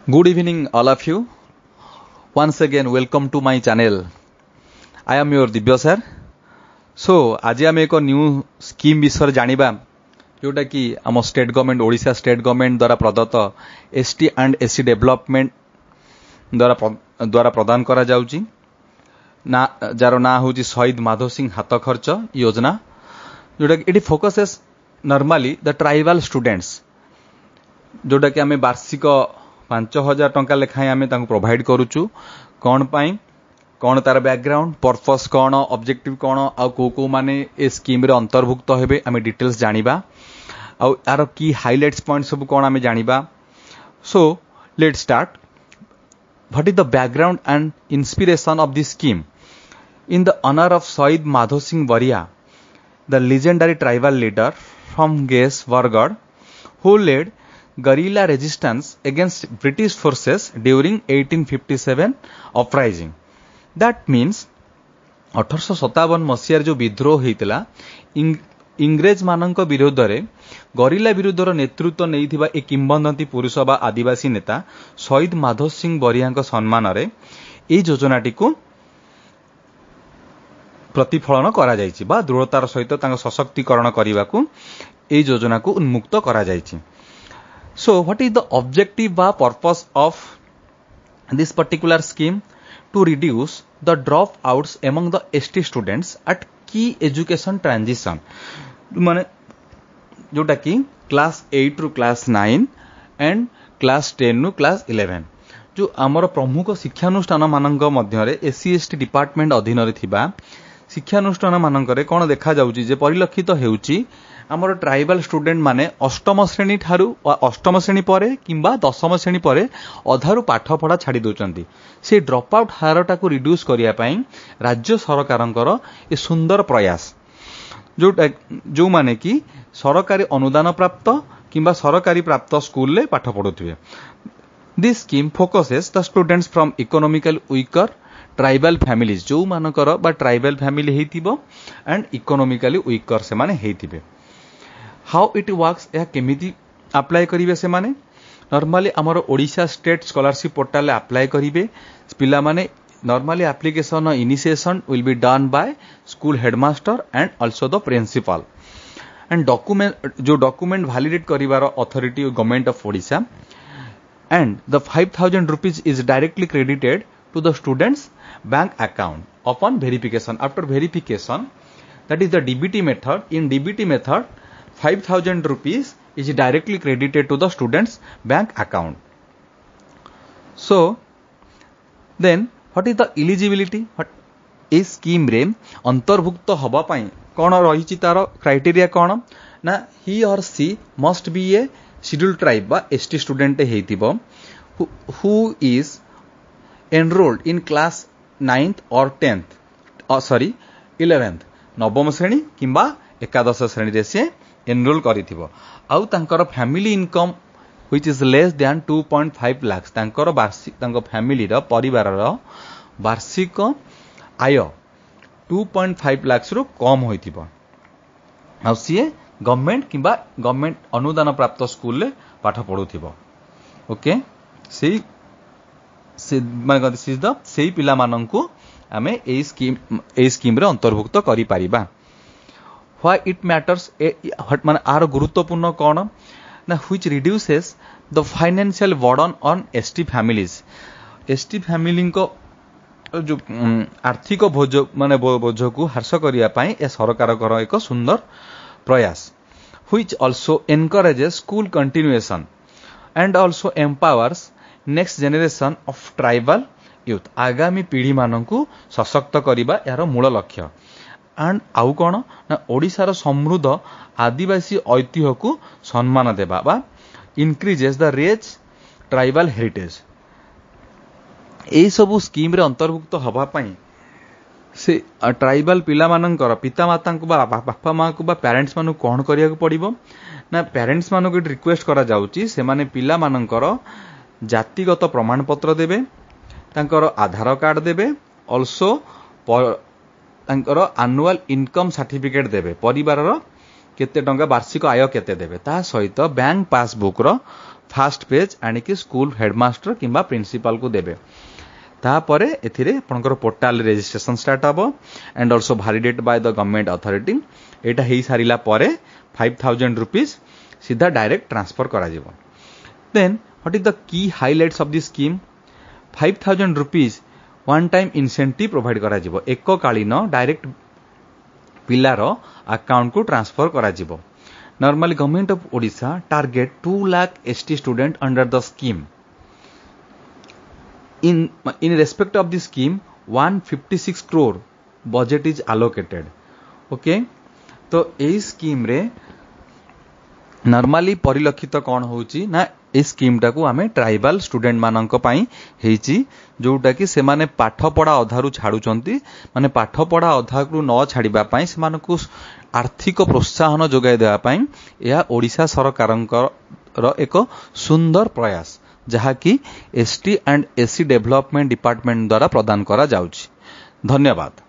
Good evening, all of you. Once again, welcome to my channel. I am your Divya sir. So, आज आम एक new scheme विषय जानिबा जोटा कि आम state government Odisha state government द्वारा प्रदत्त एसटी एंड एससी डेवलपमेंट द्वारा प्रदान करा जाउची ना जार ना होची शहीद माधव सिंह हाथ खर्च योजना जोटा कि it focuses normally the tribal students जोटा कि आम वार्षिक 5,000 टंका लेखाएं आम प्रोवाइड करुचु कौन पाई कौन तार बैकग्राउंड पर्पस कौन ऑब्जेक्टिव कौन आउ माने ए स्कीम रे अंतर्भुक्त हेबे आम डिटेल्स जानिबा आउ यार की हाइलाइट्स पॉइंट सब कौन आम जानिबा. So let start. What is the background and inspiration of this scheme? In the honour of Shaheed Madhav Singh बरिया, the legendary tribal leader from Ges Wargad, who led guerrilla resistance against British forces during 1857 uprising. That means 1857 मसीहार जो विद्रोह होता इंग्रेज मानक विरोध रे गरिला विरोधर नेतृत्व नहीं एक किंबदंती पुरुष बा आदिवासी नेता शहीद माधव सिंह बरिया सम्मान रे ये योजनाटी को प्रतिफलन करा जायछि बा दृढ़तार सहित सशक्तिकरण करने को ये योजना को उन्मुक्त करा जायछि. So what is the objective बा purpose of this particular scheme? To reduce the drop outs among the ST students at key education transition, माने जोटा कि क्लास 8 रु क्लास 9 एंड क्लास 10 रु क्लास 11 जो आमर प्रमुख शिक्षानुष्ठान मानक मध्य एससी एसटी डिपार्टमेंट अधीन रे थिबा शिक्षानुष्ठान मानकरे कोन देखा जाउची जे परिलक्षित हेउची आमर ट्राइबल स्टूडेंट माने अष्टम श्रेणी ठारू अष्टम श्रेणी परे किंबा दशम श्रेणी परे अधारु पाठ पढ़ा छाड़ी दउचंती. से ड्रॉप आउट हारटा को रिड्यूस करिया पई राज्य सरकारंकर ए सुंदर प्रयास जो माने कि सरकारी अनुदान प्राप्त किंबा सरकारी प्राप्त स्कूल ले पाठ पढुथिबे. This scheme focuses the students from economical weaker tribal families जो मानकर बा ट्राइबल फैमिली हेतिबो एंड इकोनॉमिकली वीकर से माने हेतिबे. हाउ इट वर्क्स या केमिति अप्लाई करिवे से माने नॉर्मली हमर Odisha state scholarship portal apply करिवे पिला माने. Normally application initiation will be done by school headmaster and also the principal and document validate करिवार authority government of Odisha and the 5,000 rupees is directly credited to the students bank account upon verification. After verification, that is the DBT method. In DBT method 5,000 rupees is directly credited to the students bank account. So then what is the eligibility? इस scheme रे अंतर्भुक्त हबा पई कोन रहिछि तार criteria कोन ना he or she must be a scheduled tribe बा ST student हेतिबो who is enrolled in class 9th or 10th sorry 11th नवम श्रेणी किंबा एकादश श्रेणी रे से एनरोल करिथिबो आउ तांकर family income which is less than 2.5 lakh तांकर वार्षिक तांको फैमिली रो परिवार रो वार्षिक आय 2.5 लाख रो कम होइथिबो आउ सीए गवर्नमेंट किंबा गवर्नमेंट अनुदान प्राप्त स्कूल ले पाठ पढुथिबो. ओके सेही से माने दिस इज द सेही पिला माननकु आमे ए स्कीम रे अंतर्भुक्त करि परिबा. व्हाई इट मैटर्स माने आर गुरुत्वपूर्ण कोन ना which reduces the financial burden on ST families. ST family को जो आर्थिक बोझ माने बोझ को ह्रास करिया पई ए सरकार कर एक सुंदर प्रयास. Which also encourages school continuation and also empowers next generation of tribal youth. आगामी पीढ़ी मानकु सशक्त करिबा यार मूल लक्ष्य. एंड आउ कोन ना ओडिशार समृद्ध आदिवासी ऐतिह्य को सम्मान देबा बा increases the rich tribal heritage. ए सब स्कीम रे अंतर्भुक्त हबा पई से ट्राइबल पिला मानकर पिता माता को बापा माँ को पेरेंट्स मानु कोन करिया को पड़िबो ना पेरेंट्स मानु को रिक्वेस्ट करा जाउची से माने पिला मानकर जातिगत प्रमाण पत्र देबे तांकर आधार कार्ड देबे आल्सो तांकर एनुअल इनकम सर्टिफिकेट देबे परिवार रो केते टंका वार्षिक आय केते देबे ता सहित बैंक पासबुक रो फास्ट पेज आनिकी स्कूल हेडमास्टर किंबा प्रिंसिपल को देबे तापरे एथिरे आपनकर पोर्टल रजिस्ट्रेशन स्टार्ट हबो and also validate by the government authority एटा हेई सारिला परे 5000 रुपीस सीधा डायरेक्ट ट्रांसफर करा जिवो then what is the key highlights of this scheme 5000 rupees one time incentive provide करा जिवो एको कालीन डायरेक्ट पिलार अकाउंट को ट्रांसफर करा जिवो normally government of Odisha target 2 lakh ST student under the scheme in respect of this scheme 156 crore budget is allocated okay तो ए scheme रे नॉर्मली परिलक्षित कौन होची ना ए स्कीम टाकू आमे ट्राइबल स्टूडेंट मानक पई हेची जोटा कि से माने पाठ पढ़ा अधारु छाडुचंती माने पाठ पढ़ा अधाकु न छाडिबा पई से मानकु आर्थिक प्रोत्साहन जोगाई देबा पई या ओडिशा सरकारंकर एक सुंदर प्रयास जहा कि ST and SC development department द्वारा प्रदान करा जाउछि। धन्यवाद।